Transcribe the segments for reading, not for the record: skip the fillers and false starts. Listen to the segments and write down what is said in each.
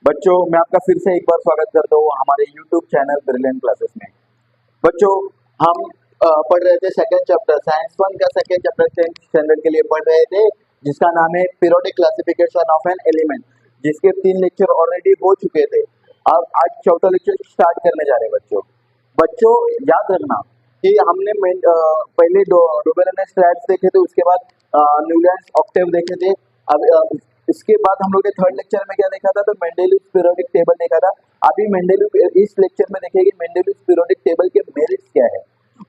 बच्चों, मैं आपका फिर से एक बार स्वागत करता हूँ हमारे YouTube चैनल ब्रिलियंट क्लासेस में। बच्चों, हम पढ़ रहे थे सेकंड चैप्टर साइंस वन का सेकंड चैप्टर 10th स्टैंडर्ड के लिए पढ़ रहे थे, जिसका नाम है periodic classification of an element, जिसके 3 लेक्चर ऑलरेडी हो चुके थे। अब आज चौथा लेक्चर स्टार्ट करने जा रहे हैं बच्चों। बच्चों, याद रखना कि हमने पहले डोबेरेनस स्ट्रैट्स देखे थे, उसके बाद न्यूलैंड्स ऑक्टेव देखे थे। अब इसके बाद हम लोग ने थर्ड लेक्चर में क्या देखा था, तो मेंडेलियस पीरियोडिक टेबल देखा था। अभी मेंडेलियस इस लेक्चर में देखेंगे मेंडेलियस पीरियोडिक टेबल के मेरिट्स क्या है।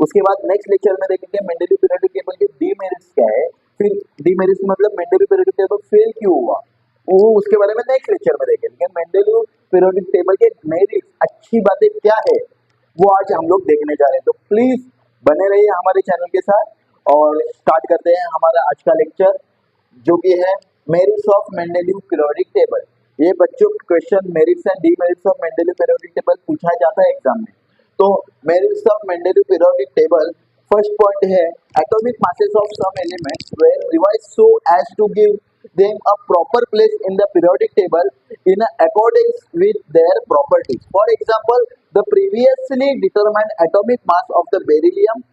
उसके बाद नेक्स्ट लेक्चर में देखेंगे मेंडेलियस पीरियोडिक टेबल के डीमेरिट्स क्या है। फिर डीमेरिट्स मतलब मेंडेलियस पीरियोडिक टेबल फेल क्यों हुआ, वो उसके बारे में नेक्स्ट लेक्चर में देखेंगे। मेंडेलियस पीरियोडिक टेबल के मेरिट्स, अच्छी बातें क्या है, वो आज हम लोग देखने जा रहे हैं। तो प्लीज बने रहिए हमारे चैनल के साथ और स्टार्ट करते हैं हमारा आज का लेक्चर, जो कि है merits of Mendeleev's periodic table. ये बच्चों question merits and demerits of Mendeleev's periodic table पूछा जाता है एग्जाम में। तो merits of Mendeleev's periodic table, first point है atomic masses of some elements were revised so as to give them a proper place in the periodic table in accordance with their properties. For example, the previously determined atomic mass of the beryllium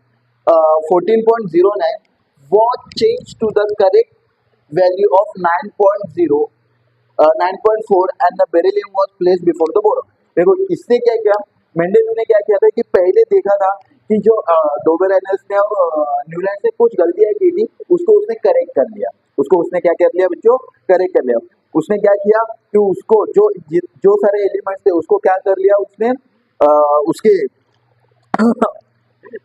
14.09 was changed to the correct value of 9.4 and the beryllium was placed before the boron. देखो इससे क्या किया, Mendeleev ने क्या किया था कि पहले देखा था कि जो डोबेरेनस ने और न्यूलैंड ने कुछ गलतियां की थी, उसको उसने करेक्ट कर लिया। उसको उसने क्या कर लिया बच्चों, करेक्ट कर लिया। उसने क्या किया कि उसको जो सारे एलिमेंट्स थे उसको क्या कर लिया उसने, उसके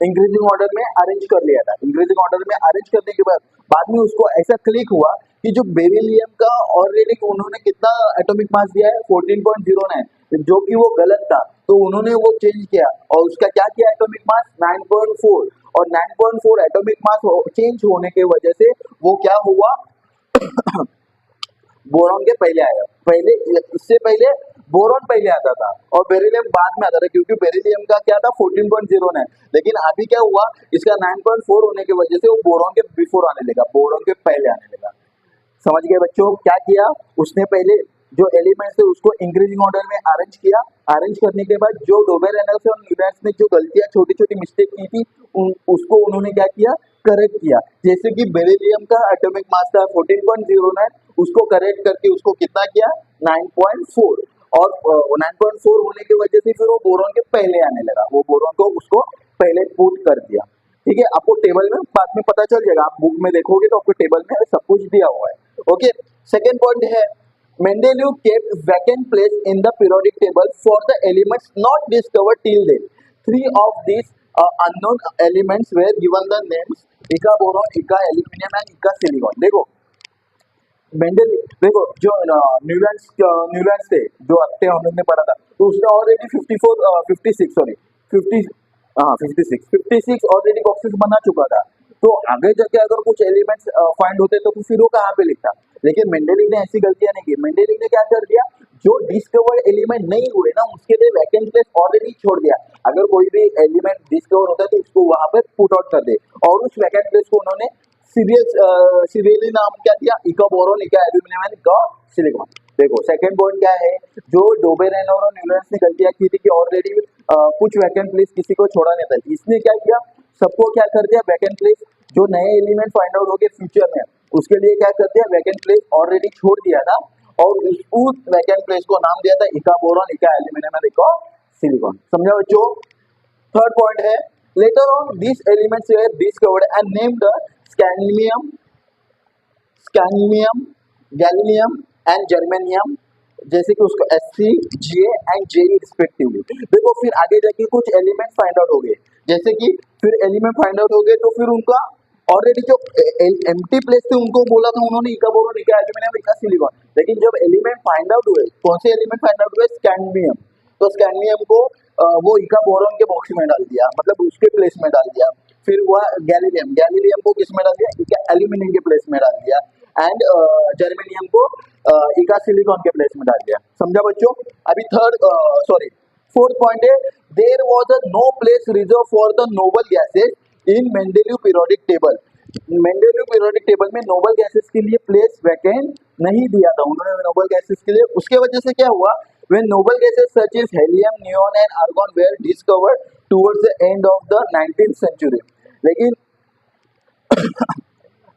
इंक्रीजिंग ऑर्डर में अरेंज कर लिया था। इंक्रीजिंग ऑर्डर में अरेंज करने के बाद में उसको ऐसा क्लिक हुआ कि जो बेरिलियम का ऑलरेडी उन्होंने कितना एटॉमिक मास दिया है 14.09, जो कि वो गलत था, तो उन्होंने वो चेंज किया और उसका क्या किया एटॉमिक मास 9.4, और 9.4 एटॉमिक मास चेंज होने की वजह से वो क्या हुआ बोरॉन के पहले आया। पहले इससे पहले बोरॉन पहले आता था और बेरिलियम बाद में आता था, क्योंकि बेरिलियम का क्या था 14.09, लेकिन अभी क्या हुआ इसका 9.4 होने की वजह से वो बोरॉन के बिफोर आने लगा, बोरॉन के पहले आने लगा। समझ गए बच्चों, क्या किया उसने, पहले जो एलिमेंट्स थे उसको इंक्रीजिंग ऑर्डर में अरेंज किया। अरेंज करने के बाद जो डोबेरेनस और न्यूलैंड्स ने जो गलतियां छोटी छोटी मिस्टेक की थी उसको उन्होंने क्या किया, करेक्ट किया। जैसे कि बेरिलियम का एटॉमिक मास था 14.09, उसको करेक्ट करके उसको कितना किया 9.4, और 9.4 होने की वजह से फिर वो बोरॉन के पहले आने लगा, वो बोरॉन को उसको पहले पुट कर दिया। ठीक है, आपको टेबल में बाद में पता चल जाएगा, आप बुक में देखोगे तो आपको टेबल में सब कुछ दिया हुआ है। ओके, सेकेंड पॉइंट है Mendeleev kept vacant place in the periodic table for the elements not discovered till then. 3 of these unknown elements were given the names eka boron, eka aluminium and eka silicon. देखो जो Newlands थे जो हफ्ते हम लोग ने पढ़ा था, तो उसने ऑलरेडी 56 ऑलरेडी बॉक्सेस बना चुका था। तो आगे जाके अगर कुछ एलिमेंट्स फाइंड होते तो फिर वो कहाँ पे लिखता, लेकिन मेंडेलिव ने ऐसी गलतियां नहीं की। मेंडेलिव ने क्या कर दिया, जो डिस्कवर्ड एलिमेंट नहीं हुए ना उसके लिए वैकेंट प्लेस ऑलरेडी छोड़ दिया। अगर कोई भी एलिमेंट डिस्कवर होता है तो उसको वहां पर पुट आउट कर दे, और उस वैकेंट प्लेस को उन्होंने सीरियली नाम क्या दिया, इका boron, eka aluminium and eka silicon. देखो सेकंड पॉइंट क्या है, जो डोबेरेन और न्यूलैंड्स ने गलतियां की थी कि ऑलरेडी कुछ वैकेंट प्लेस किसी को छोड़ा नहीं था, इसने क्या किया, सबको क्या कर दिया वैकेंट प्लेस, जो नए एलिमेंट फाइंड आउट हो गए फ्यूचर में उसके लिए क्या कर दिया वैकेंट प्लेस ऑलरेडी छोड़ दिया था, और उस वैकेंट प्लेस को नाम दिया था इका boron, eka aluminium and eka silicon. समझा बच्चों। थर्ड पॉइंट है later on these elements were discovered and named scandium, gallium and germanium, जैसे कि उसको Sc, Ga and Je respectively. देखो फिर आगे जाके कुछ एलिमेंट फाइंड आउट हो गए, जैसे कि फिर एलिमेंट फाइंड आउट हो गए तो फिर उनका ऑलरेडी जो एम्प्टी प्लेस थे उनको बोला था उन्होंने इका बोरॉन, इका एल्यूमिनियम, इका सिलिकॉन, लेकिन जब एलिमेंट फाइंड आउट हुए, कौन से एलिमेंट फाइंड आउट हुए, स्कैंडियम, तो स्कैंडियम को वो इका बोरॉन के बॉक्स में डाल दिया, मतलब उसके प्लेस में डाल दिया। फिर हुआ गैलीलियम को किस में डाल दिया, इका एल्यूमिनियम के प्लेस में डाल दिया, एंड जर्मेनियम को इका सिलिकॉन के प्लेस में डाल दिया। समझा बच्चों। अभी फोर्थ पॉइंट है there was no place reserve for the noble gases in Mendeleev periodic table. Mendeleev periodic table में नोबल गैसेस के लिए प्लेस वैकेंट नहीं दिया था उन्होंने नोबल गैसेस के लिए। उसके वजह से क्या हुआ, when noble gases such as helium, neon and argon were discovered towards the end of the 19th century। लेकिन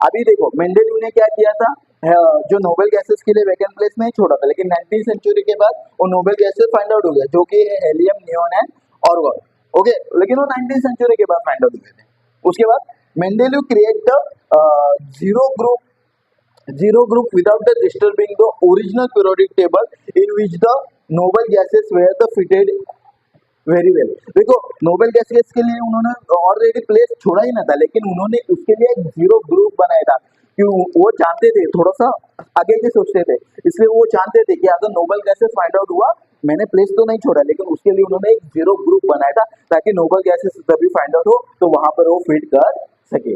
अभी देखो मेंडेलिव ने क्या किया था, जो नोबेल गैसेस के लिए वैकेंट प्लेस नहीं छोड़ा था, लेकिन 19th सेंचुरी के बाद वो नोबेल गैसेस फाइंड आउट हो गया, जो कि helium, neon and argon. Okay, लेकिन वो 19th सेंचुरी के बाद फाइंड आउट हुए थे। उसके बाद Mendeleev create the zero group without the disturbing the original periodic table in which the noble gases were the fitted very well. देखो noble gases के लिए उन्होंने ऑलरेडी प्लेस छोड़ा ही ना था, लेकिन उन्होंने उसके लिए एक जीरो ग्रुप बनाया था कि वो जानते थे, थोड़ा सा आगे के सोचते थे, इसलिए वो जानते थे कि अगर नोबेल गैसेस फाइंड आउट हुआ, मैंने प्लेस तो नहीं छोड़ा, लेकिन उसके लिए उन्होंने एक जीरो ग्रुप बनाया था ताकि नोबेल गैसेस तभी फाइंड आउट हो तो वहां पर वो फिट कर सके।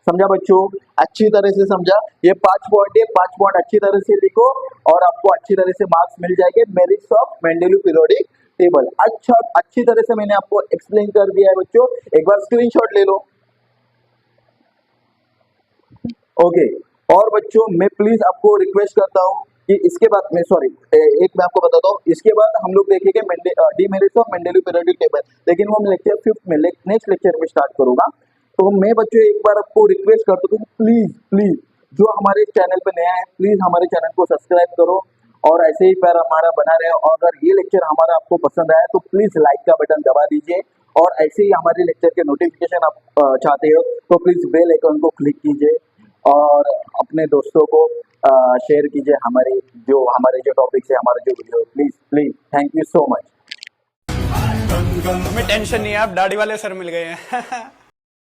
समझा बच्चों, अच्छी तरह से समझा। ये 5 पॉइंट है, 5 पॉइंट अच्छी तरह से लिखो और आपको अच्छी तरह से मार्क्स मिल जाएंगे merits of Mendeleev periodic table. अच्छा, अच्छी तरह से मैंने आपको एक्सप्लेन कर दिया है बच्चों, एक बार स्क्रीनशॉट ले लो। ओके, और बच्चों मैं प्लीज आपको रिक्वेस्ट करता हूँ कि इसके बाद मैं एक मैं आपको बताता हूँ, इसके बाद हम लोग देखेंगे demerits of Mendeleev periodic table, लेकिन वो मैं लेक्चर 5th में नेक्स्ट लेक्चर में स्टार्ट करूंगा। तो मैं बच्चों एक बार आपको रिक्वेस्ट करता हूँ, प्लीज प्लीज जो हमारे चैनल पे नया है, प्लीज हमारे चैनल को सब्सक्राइब करो और ऐसे ही प्यार हमारा बना रहे। और अगर ये लेक्चर हमारा आपको पसंद आया तो प्लीज लाइक का बटन दबा दीजिए, और ऐसे ही हमारे लेक्चर के नोटिफिकेशन आप चाहते हो तो प्लीज बेल आइकन को क्लिक कीजिए और अपने दोस्तों को शेयर कीजिए हमारे जो टॉपिक्स है, हमारे जो video. Please please, thank you so much. हमें टेंशन नहीं है, आप दाढ़ी वाले सर मिल गए हैं।